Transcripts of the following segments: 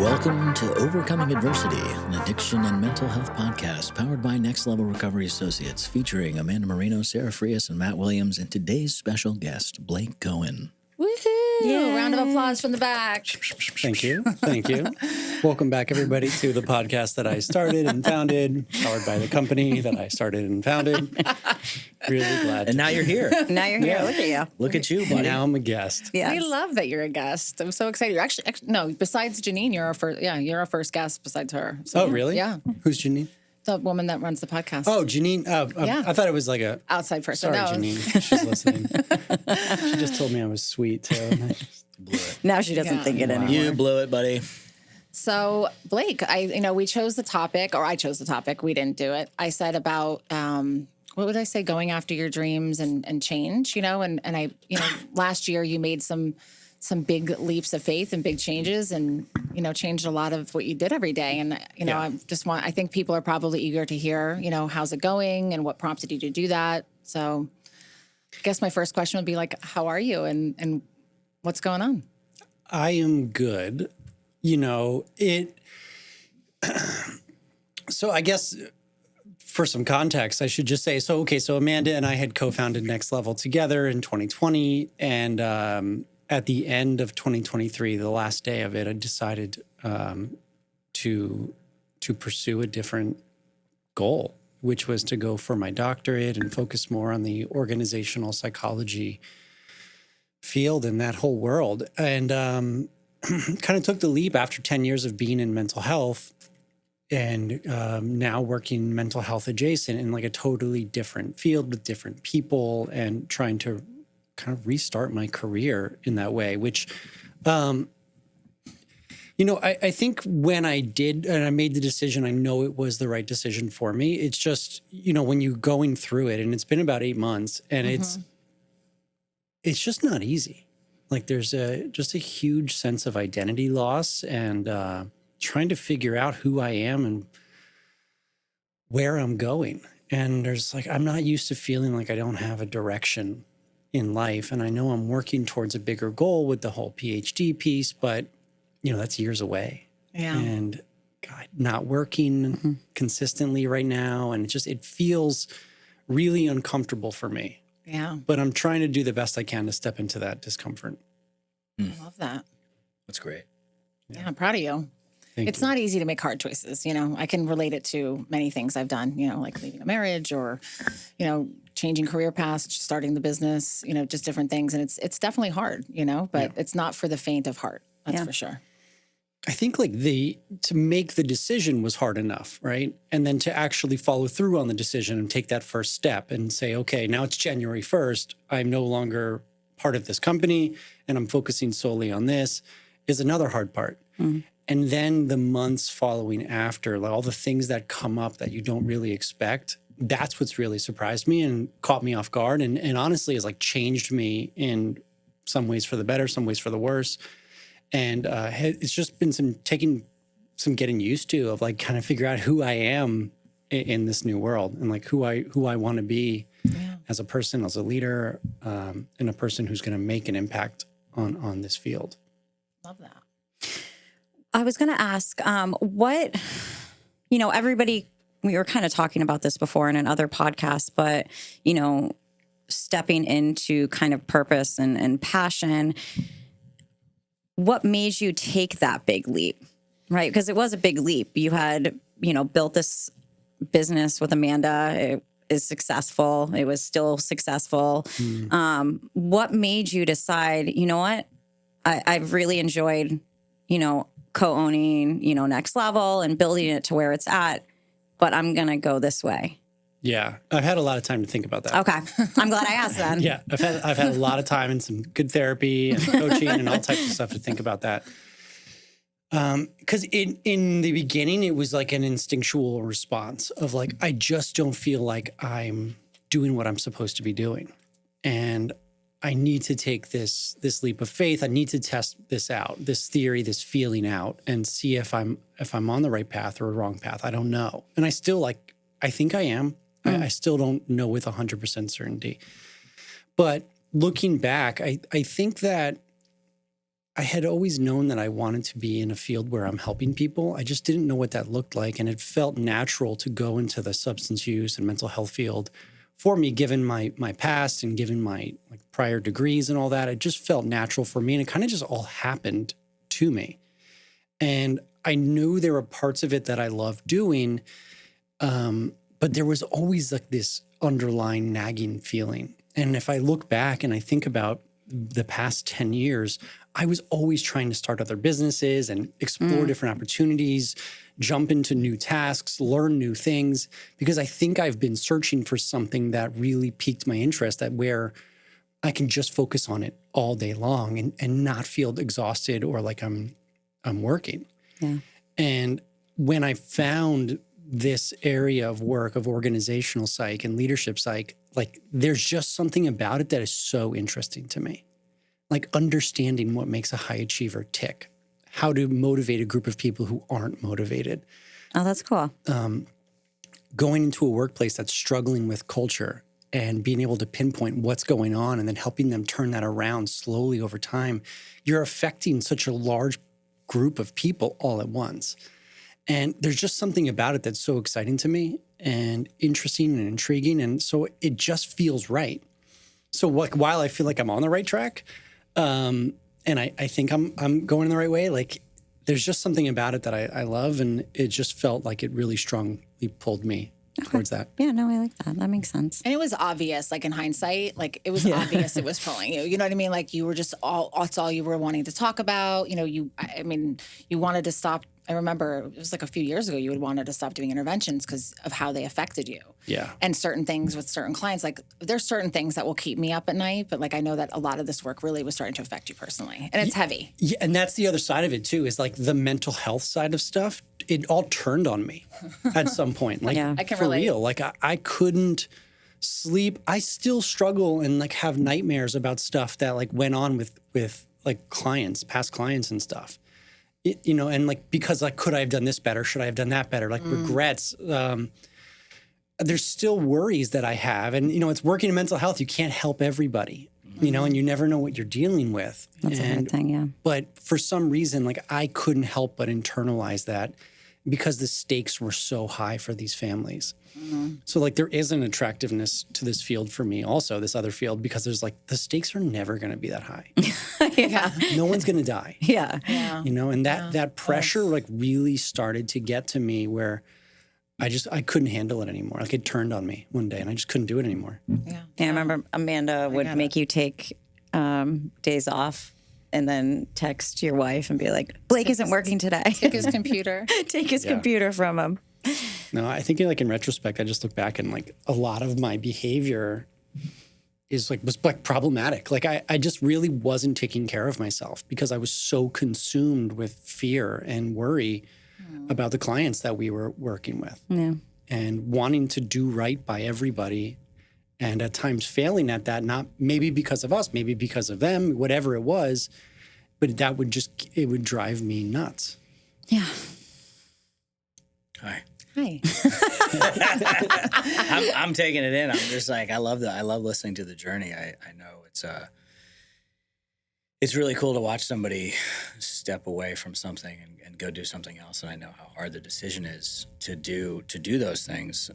Welcome to Overcoming Adversity, an addiction and mental health podcast powered by Next Level Recovery Associates, featuring Amanda Marino, Sarah Frias, and Matt Williams, and today's special guest, Blake Cohen. Woohoo! Yeah. Round of applause from the back. Thank you. Thank you. Welcome back, everybody, to the podcast that I started and founded, powered by the company that I started and founded. Really glad. And now you're here. Now you're here. Yeah. Look at you. Look at you, buddy. Now I'm a guest. Yes. We love that you're a guest. I'm so excited. You're actually no, besides Janine, you're our first. Yeah, you're our first guest besides her. So, Oh, really? Yeah, Who's Janine? the woman that runs the podcast. Oh, Janine. Yeah. I thought it was like a outside person. Sorry, No. Janine. She's listening. She just told me I was sweet, too. And I just Blew it. Now she doesn't Yeah. think it Wow. anymore. You blew it, buddy. So Blake, we chose the topic, or I chose the topic. We didn't do it. I said about what would I say? Going after your dreams and change. And I last year you made some big leaps of faith and big changes, and changed a lot of what you did every day. And Yeah. I think people are probably eager to hear how's it going and what prompted you to do that. So I guess my first question would be like, how are you and what's going on? I am good. So I guess for some context, I should just say, so Amanda and I had co-founded Next Level together in 2020. And at the end of 2023, the last day of it, I decided to pursue a different goal, which was to go for my doctorate and focus more on the organizational psychology field and that whole world. And kind of took the leap after 10 years of being in mental health and now working mental health adjacent in like a totally different field with different people and trying to kind of restart my career in that way, which, I think when I did and I made the decision, I know it was the right decision for me. It's just, when you're going through it, and it's been about 8 months, and it's just not easy. Like there's just a huge sense of identity loss and trying to figure out who I am and where I'm going. And there's I'm not used to feeling like I don't have a direction in life. And I know I'm working towards a bigger goal with the whole PhD piece, but that's years away. Yeah. And God, not working consistently right now. And it feels really uncomfortable for me. Yeah, But I'm trying to do the best I can to step into that discomfort. I love that. That's great. Yeah, I'm proud of you. It's not easy to make hard choices. I can relate it to many things I've done, like leaving a marriage or, changing career paths, starting the business, just different things. And it's definitely hard, but it's not for the faint of heart. That's for sure. I think to make the decision was hard enough, right? And then to actually follow through on the decision and take that first step and say, okay, now it's January 1st. I'm no longer part of this company and I'm focusing solely on this is another hard part. Mm-hmm. And then the months following after, like all the things that come up that you don't really expect, that's what's really surprised me and caught me off guard. And honestly has changed me in some ways for the better, some ways for the worse. And it's just been some getting used to of kind of figure out who I am in this new world and who I want to be as a person, as a leader, and a person who's going to make an impact on this field. Love that. I was going to ask, what, everybody, we were kind of talking about this before in another podcast, but, stepping into kind of purpose and passion, what made you take that big leap, right? Because it was a big leap. You had, built this business with Amanda. It is successful. It was still successful. What made you decide, you know what? I've really enjoyed, co-owning, Next Level and building it to where it's at, but I'm going to go this way. Yeah. I've had a lot of time to think about that. Okay. I'm glad I asked then. Yeah. I've had a lot of time and some good therapy and coaching and all types of stuff to think about that. Because in the beginning, it was like an instinctual response of I just don't feel like I'm doing what I'm supposed to be doing. And I need to take this leap of faith. I need to test this out, this theory, this feeling out, and see if I'm on the right path or a wrong path. I don't know. And I still I think I am. I still don't know with 100% certainty. But looking back, I think that I had always known that I wanted to be in a field where I'm helping people. I just didn't know what that looked like. And it felt natural to go into the substance use and mental health field for me, given my past and given my prior degrees and all that. It just felt natural for me. And it kind of just all happened to me. And I knew there were parts of it that I loved doing, but there was always like this underlying nagging feeling. And if I look back and I think about the past 10 years, I was always trying to start other businesses and explore different opportunities, jump into new tasks, learn new things, because I think I've been searching for something that really piqued my interest, that where I can just focus on it all day long and not feel exhausted or like I'm working. Yeah. And when I found this area of work of organizational psych and leadership psych, like there's just something about it that is so interesting to me. Like understanding what makes a high achiever tick, how to motivate a group of people who aren't motivated. Oh, that's cool. Going into a workplace that's struggling with culture and being able to pinpoint what's going on and then helping them turn that around slowly over time. You're affecting such a large group of people all at once. And there's just something about it that's so exciting to me and interesting and intriguing. And so it just feels right. So while I feel like I'm on the right track, and I think I'm going in the right way, like there's just something about it that I love. And it just felt like it really strongly pulled me towards that. Yeah, no, I like that. That makes sense. And it was obvious, like in hindsight, like it was obvious it was pulling you. You know what I mean? Like you were just that's all you were wanting to talk about. You know, you wanted to stop. I remember it was like a few years ago, you had wanted to stop doing interventions because of how they affected you. Yeah. And certain things with certain clients, like there's certain things that will keep me up at night, but like I know that a lot of this work really was starting to affect you personally. And it's heavy. Yeah, and that's the other side of it too, is like the mental health side of stuff. It all turned on me at some point. Like Yeah. I can for relate. real. Like I couldn't sleep. I still struggle and like have nightmares about stuff that like went on with like clients, past clients and stuff. You know, and like, because like, could I have done this better? Should I have done that better? Like regrets. There's still worries that I have. And, you know, it's working in mental health. You can't help everybody, you know, and you never know what you're dealing with. That's a hard thing, yeah. But for some reason, like I couldn't help but internalize that because the stakes were so high for these families. So like there is an attractiveness to this field for me also, this other field, because there's like the stakes are never going to be that high. Yeah. No one's going to die. Yeah. Yeah. You know, and that pressure like really started to get to me where I couldn't handle it anymore. Like it turned on me one day and I just couldn't do it anymore. Yeah. Yeah, I remember Amanda would make you take days off and then text your wife and be like, Blake isn't working today. Take his computer. Take his computer from him. No, I think like in retrospect, I just look back and like a lot of my behavior was problematic. Like I just really wasn't taking care of myself because I was so consumed with fear and worry about the clients that we were working with. Yeah. And wanting to do right by everybody and at times failing at that, not maybe because of us, maybe because of them, whatever it was, but it would drive me nuts. Yeah. Hi. Hi. I'm taking it in. I'm just like, I love listening to the journey. I know it's really cool to watch somebody step away from something and go do something else. And I know how hard the decision is to do those things,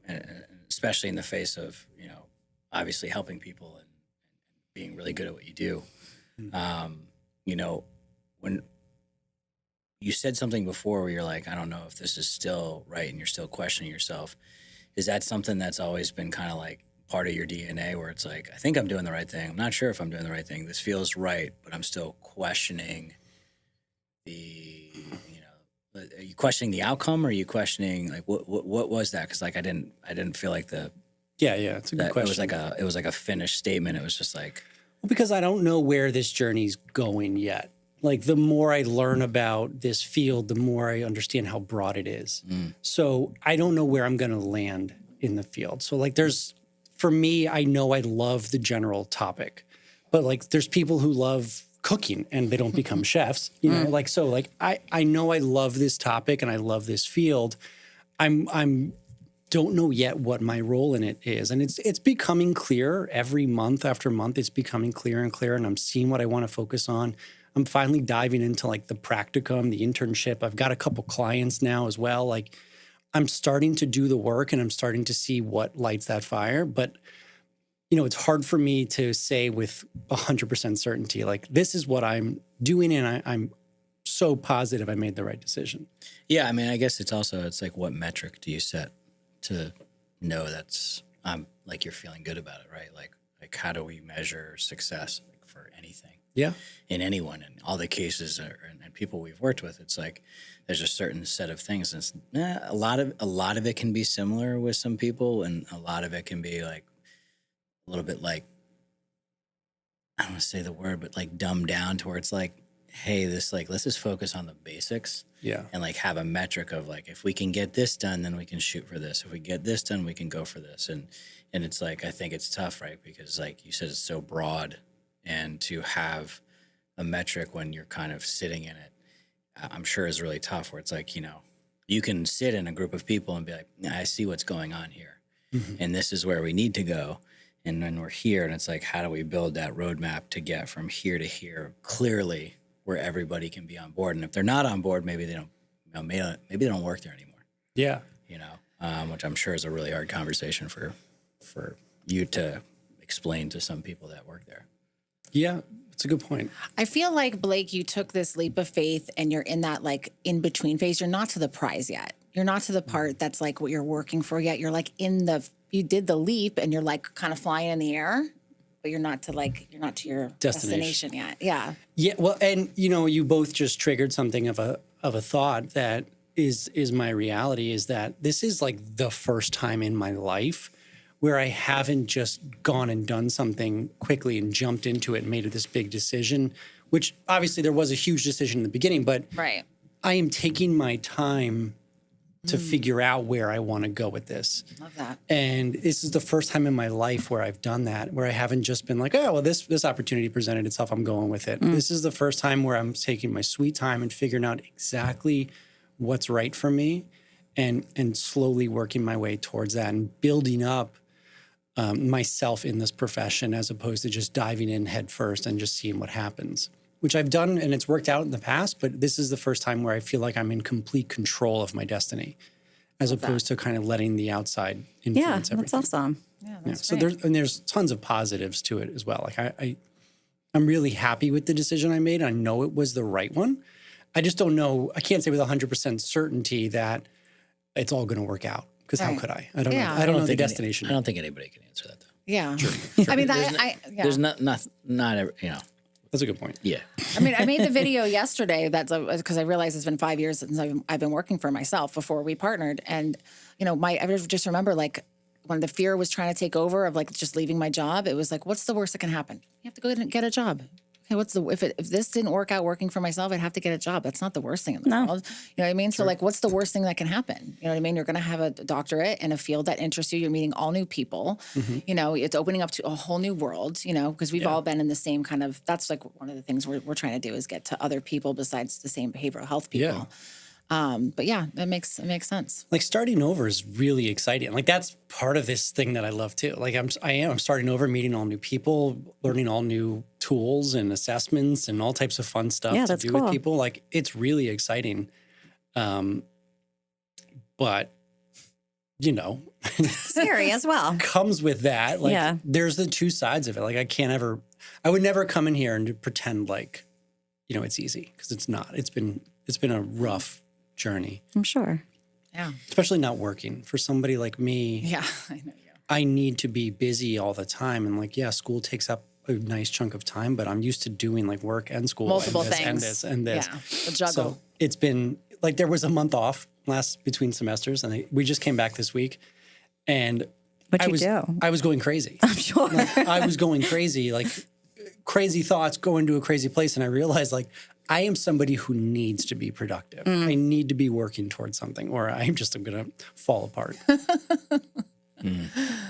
and especially in the face of, you know, obviously helping people and being really good at what you do. You know, when you said something before where you're like, I don't know if this is still right and you're still questioning yourself. Is that something that's always been kind of like part of your DNA where it's like, I think I'm doing the right thing. I'm not sure if I'm doing the right thing. This feels right, but I'm still questioning are you questioning the outcome or are you questioning like what was that? Because like I didn't feel like Yeah, it's a good question. It was like a finished statement. It was just like, well, because I don't know where this journey's going yet. Like the more I learn about this field, the more I understand how broad it is. So I don't know where I'm going to land in the field. So like for me, I know I love the general topic, but like there's people who love cooking and they don't become chefs, you know, like, so like, I know I love this topic and I love this field. I'm don't know yet what my role in it is. And it's becoming clear every month after month. It's becoming clearer and clearer and I'm seeing what I want to focus on. I'm finally diving into like the practicum, the internship. I've got a couple clients now as well. Like I'm starting to do the work and I'm starting to see what lights that fire. But, it's hard for me to say with 100% certainty, like this is what I'm doing. And I'm so positive I made the right decision. Yeah, I mean, I guess it's like what metric do you set to know that's like you're feeling good about it, right? Like how do we measure success for anything? Yeah. In anyone, in all the cases and people we've worked with, it's like there's a certain set of things. And a lot of it can be similar with some people, and a lot of it can be like a little bit like, I don't want to say the word, but like dumbed down to where it's like, hey, let's just focus on the basics. Yeah. And like have a metric of like, if we can get this done, then we can shoot for this. If we get this done, we can go for this. And it's like, I think it's tough, right? Because like you said, it's so broad, and to have a metric when you're kind of sitting in it, I'm sure is really tough, where it's like, you can sit in a group of people and be like, I see what's going on here. Mm-hmm. And this is where we need to go. And then we're here, and it's like, how do we build that roadmap to get from here to here clearly, where everybody can be on board? And if they're not on board, maybe they don't, maybe they don't work there anymore. Yeah. Which I'm sure is a really hard conversation for you to explain to some people that work there. Yeah, it's a good point. I feel like, Blake, you took this leap of faith and you're in that like in between phase. You're not to the prize yet. You're not to the part that's like what you're working for yet. You're like you did the leap and you're like kind of flying in the air, but you're not to your destination yet. Yeah. Yeah. Well, and you both just triggered something of a thought that is my reality, is that this is like the first time in my life where I haven't just gone and done something quickly and jumped into it and made it this big decision, which obviously there was a huge decision in the beginning, but right. I am taking my time to figure out where I want to go with this. Love that. And this is the first time in my life where I've done that, where I haven't just been like, oh, well, this opportunity presented itself, I'm going with it. This is the first time where I'm taking my sweet time and figuring out exactly what's right for me, and slowly working my way towards that and building up myself in this profession, as opposed to just diving in head first and just seeing what happens, which I've done and it's worked out in the past. But this is the first time where I feel like I'm in complete control of my destiny, as opposed to kind of letting the outside influence everything. That's awesome. Yeah, that's So there's tons of positives to it as well. Like I'm really happy with the decision I made. I know it was the right one. I just don't know. I can't say with 100% certainty that it's all going to work out. Because how could I? I don't know. I don't know the destination. I don't think anybody can answer that, though. Yeah. Sure. I mean, there's not every, That's a good point. Yeah. I mean, I made the video yesterday because I realized it's been 5 years since I've been working for myself before we partnered. And, I just remember like when the fear was trying to take over of like just leaving my job, it was like, what's the worst that can happen? You have to go and get a job. Okay, if this didn't work out working for myself, I'd have to get a job. That's not the worst thing in the world. You know what I mean? Sure. So like, what's the worst thing that can happen? You know what I mean? You're going to have a doctorate in a field that interests you. You're meeting all new people. Mm-hmm. It's opening up to a whole new world, because we've all been in the same kind of, that's like one of the things we're trying to do is get to other people besides the same behavioral health people. Yeah. But yeah, it makes sense. Like starting over is really exciting. Like that's part of this thing that I love too. Like I'm starting over, meeting all new people, learning all new tools and assessments and all types of fun stuff to do with people. Like it's really exciting. But scary as well. Comes with that. Like there's the two sides of it. Like I would never come in here and pretend like, it's easy, because it's not. It's been a rough journey. I'm sure. Yeah. Especially not working. For somebody like me. Yeah, I know you. I need to be busy all the time. And like, school takes up a nice chunk of time, but I'm used to doing like work and school. Multiple and this, things. And this and this. Yeah, the juggle. So it's been like, there was a month off between semesters, and we just came back this week. And I was going crazy. I'm sure. Like, I was going crazy, like crazy thoughts, going to a crazy place. And I realized like, I am somebody who needs to be productive. I need to be working towards something, or I'm going to fall apart.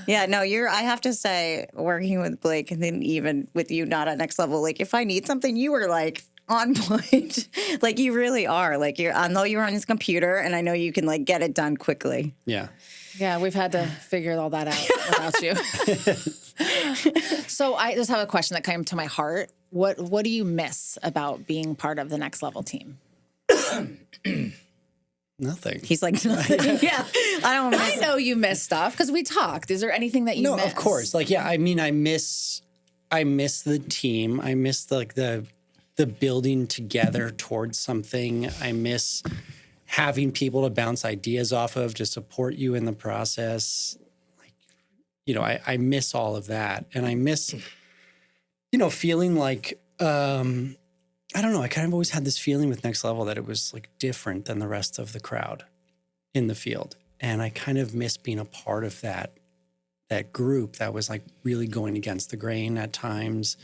Yeah, no, I have to say, working with Blake and then even with you not at Next Level, like if I need something, you were like on point. Like you really are. Like I know you're on his computer and I know you can like get it done quickly. Yeah. Yeah, we've had to figure all that out without you. So I just have a question that came to my heart. what do you miss about being part of the Next Level team? Nothing. He's like, nothing. Yeah, I know you miss stuff because we talked. Is there anything that you miss? No, of course. Like, yeah, I mean, I miss the team. I miss the building together towards something. I miss having people to bounce ideas off of, to support you in the process. Like, you know, I miss all of that. And I miss, you know, feeling like, I don't know. I kind of always had this feeling with Next Level that it was like different than the rest of the crowd in the field. And I kind of miss being a part of that group that was like really going against the grain at times.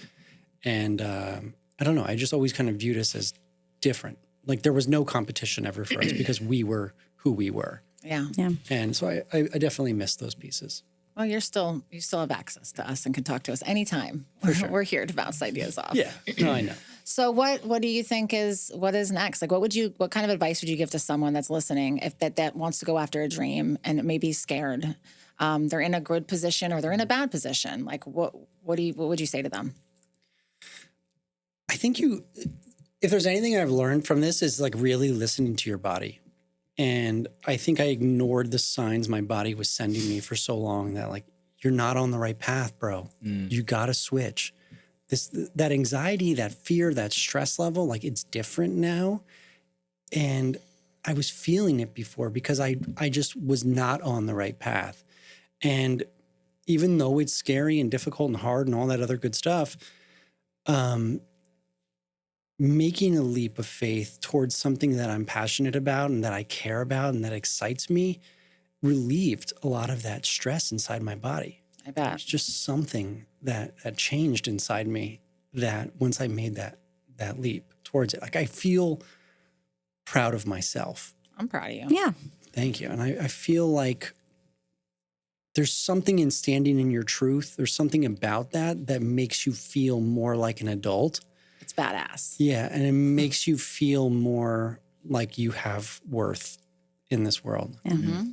And I don't know. I just always kind of viewed us as different. Like there was no competition ever for us because we were who we were. Yeah. And so I definitely miss those pieces. Well, you still have access to us and can talk to us anytime. We're here to bounce ideas off. Yeah. No, I know. So what do you think what is next? Like what kind of advice would you give to someone that's listening if that wants to go after a dream and may be scared? They're in a good position or they're in a bad position. Like what would you say to them? I think if there's anything I've learned from this is like really listening to your body. And I think I ignored the signs my body was sending me for so long that like, you're not on the right path, bro. You got to switch. That anxiety, that fear, that stress level, like it's different now. And I was feeling it before because I just was not on the right path. And even though it's scary and difficult and hard and all that other good stuff, making a leap of faith towards something that I'm passionate about and that I care about and that excites me relieved a lot of that stress inside my body. I bet. It's just something that changed inside me that once I made that leap towards it, like I feel proud of myself. I'm proud of you. Yeah. Thank you. And I feel like there's something in standing in your truth. There's something about that makes you feel more like an adult. It's badass. Yeah. And it makes you feel more like you have worth in this world. Mm-hmm.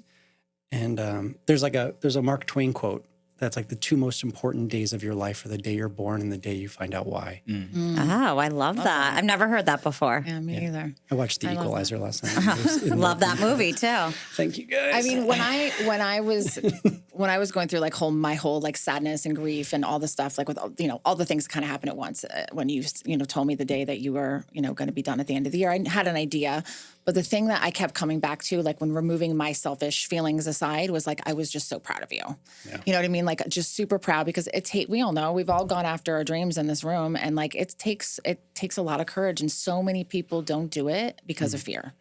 And there's a Mark Twain quote that's like the two most important days of your life are the day you're born and the day you find out why. Oh, I love that. I've never heard that before. Yeah, me either. I watched The Equalizer last night. It was Love that movie too. Thank you, guys. I mean, when I was going through like my whole like sadness and grief and all the stuff, like with all the things that kind of happened at once. When you told me the day that you were going to be done at the end of the year, I had an idea. But the thing that I kept coming back to, like when removing my selfish feelings aside, was like I was just so proud of you. Yeah. You know what I mean? Like just super proud because we all know we've all gone after our dreams in this room, and like it takes a lot of courage, and so many people don't do it because of fear.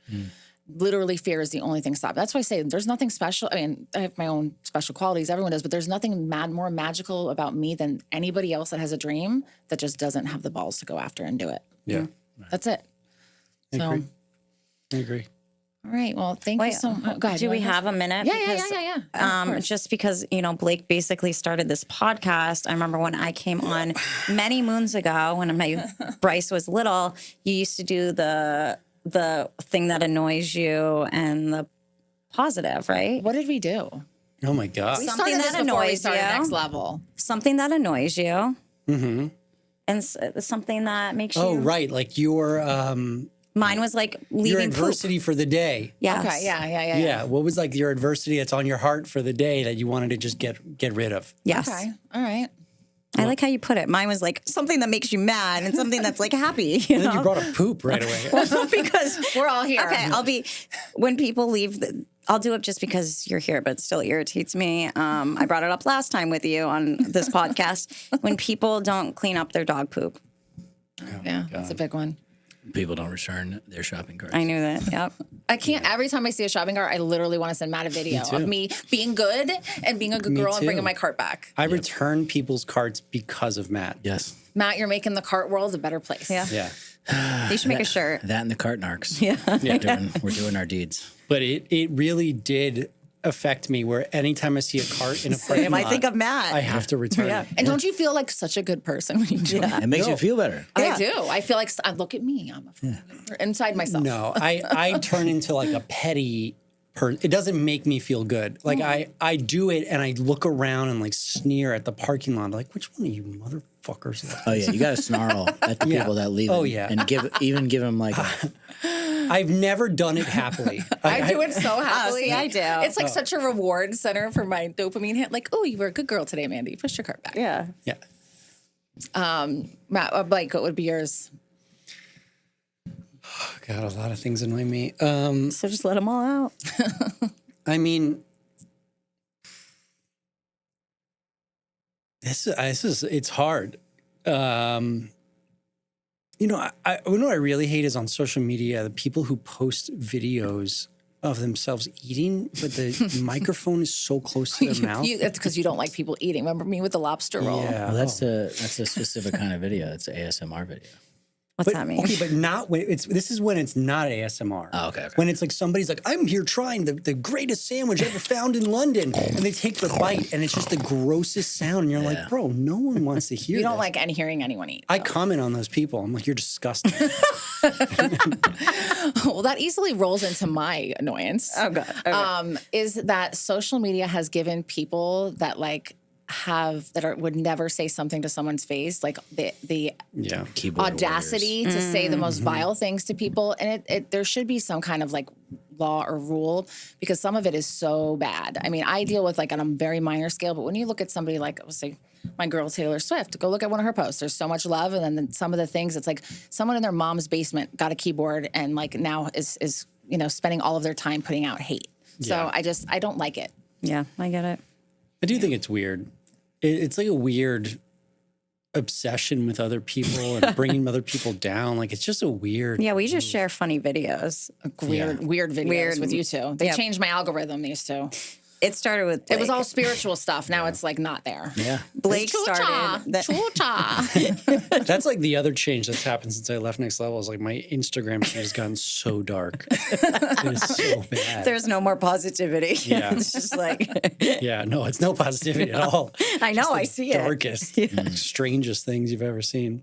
Literally, fear is the only thing stopping. That's why I say there's nothing special. I mean, I have my own special qualities. Everyone does, but there's nothing more magical about me than anybody else that has a dream that just doesn't have the balls to go after and do it. Yeah. That's it. I agree. All right. Well, thank you so much. Go ahead. Do we have a minute? Yeah. Just because, Blake basically started this podcast. I remember when I came on many moons ago when Bryce was little, you used to do the thing that annoys you and the positive, right? What did we do? Oh my God. We Something started that this before we annoys started you. Next Level. Something that annoys you. Mm-hmm. And something that makes you. Oh, right. Like your Mine was like leaving your adversity for the day. Yes. Okay. Yeah. Yeah. What was like your adversity that's on your heart for the day that you wanted to just get rid of? Yes. Okay. All right. I like how you put it. Mine was like something that makes you mad and something that's like happy. And then you brought up poop right away. Because we're all here. Okay, when people leave, I'll do it just because you're here, but it still irritates me. I brought it up last time with you on this podcast. When people don't clean up their dog poop. Yeah, that's a big one. People don't return their shopping carts. I knew that. Yep. I can't. Every time I see a shopping cart, I literally want to send Matt a video of me being good and being a good girl and bringing my cart back. I return people's carts because of Matt. Yes. Matt, you're making the cart world a better place. Yeah. You should make a shirt. That and the cart narcs. Yeah. We're doing our deeds. But it really did affect me where anytime I see a cart in a parking lot, I think of Matt. I have to return it. And don't you feel like such a good person when you do that? It makes you feel better. I do. I feel like, look at me. I'm inside myself. No, I turn into like a petty person. It doesn't make me feel good. Like I do it and I look around and like sneer at the parking lot. Like, which one of you fuckers left. Oh yeah, you got to snarl at the people that leave. Oh, it yeah. and give them like I've never done it happily. I do it so happily. see, I do. It's like such a reward center for my dopamine hit. Like, oh, you were a good girl today, Amanda. You pushed your cart back. Yeah. Yeah. Matt, Blake, what would be yours? God, a lot of things annoy me. So just let them all out. I mean, it's hard. You know, what I really hate is on social media, the people who post videos of themselves eating, but the microphone is so close to their mouth. It's because you don't like people eating. Remember me with the lobster roll? Yeah. well, that's a specific kind of video. It's an ASMR video. What's that mean? Okay, but not when this is when it's not ASMR. Oh, okay. When it's like somebody's like, I'm here trying the greatest sandwich ever found in London. And they take the bite and it's just the grossest sound. And you're like, bro, no one wants to hear You don't this. like hearing anyone eat. I comment on those people. I'm like, you're disgusting. Well, that easily rolls into my annoyance. Oh, God. Okay. Is that social media has given people that would never say something to someone's face, like the Yeah. Keyboard audacity to say the most vile things to people. And there should be some kind of like law or rule, because some of it is so bad. I mean, I deal with like on a very minor scale, but when you look at somebody like, let's say, my girl Taylor Swift, go look at one of her posts. There's so much love, and then some of the things, it's like someone in their mom's basement got a keyboard and like now is spending all of their time putting out hate. So Yeah. I don't like it. Yeah, I get it. I do think it's weird. It's like a weird obsession with other people and bringing other people down. Like, it's just a weird. Yeah, we just share funny videos. Weird videos Weird. with you two. They Yeah. changed my algorithm, these two. It started with Blake. It was all spiritual stuff. Now it's like not there. Yeah. Blake Choo-cha, started. That, choo-cha. That's like the other change that's happened since I left Next Level is like my Instagram feed has gotten so dark. It is so bad. there's no more positivity. Yeah. It's just like, Yeah, no, it's no positivity at all. I know, Just the I see it. darkest, strangest things you've ever seen.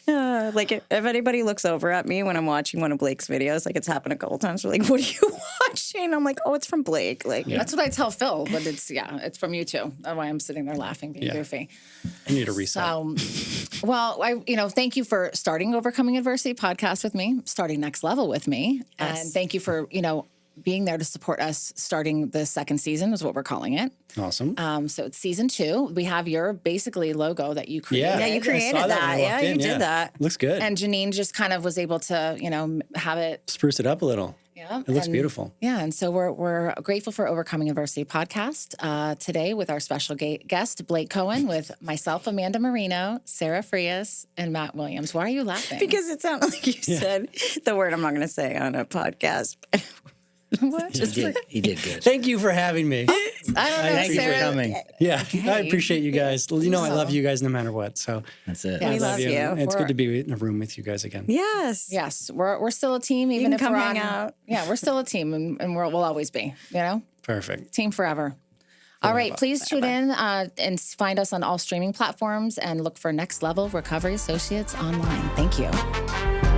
Like if anybody looks over at me when I'm watching one of Blake's videos, like it's happened a couple times, we're like, what are you watching? I'm like, oh, it's from Blake. Like, That's what I tell Phil, but it's from you too. That's why I'm sitting there laughing, being Yeah. goofy. I need a reset. Well, thank you for starting Overcoming Adversity podcast with me, starting Next Level with me. Yes. And thank you for, being there to support us starting the second season is what we're calling it. Awesome. So it's season 2. We have your basically logo that you created. Yeah, you I created saw that. when I Yeah, walked you in, did that. Looks good. And Janine just kind of was able to, have it. Spruce it up a little. Yeah, It looks and- beautiful. Yeah, and so we're grateful for Overcoming Adversity podcast today with our special guest, Blake Cohen, with myself, Amanda Marino, Sarah Frias, and Matt Williams. Why are you laughing? Because it sounded like you said the word I'm not going to say on a podcast. What? He did good. Thank you for having me. I don't know, Thank you for Sarah. coming. Yeah, I appreciate you guys. I love you guys no matter what. So That's it. Yeah. We I love you. It's good to be in a room with you guys again. Yes. Yes, we're still a team, even can if come we're hang out. Yeah, we're still a team, and we'll always be. Perfect. Team forever. All right, please tune in and find us on all streaming platforms and look for Next Level Recovery Associates online. Thank you.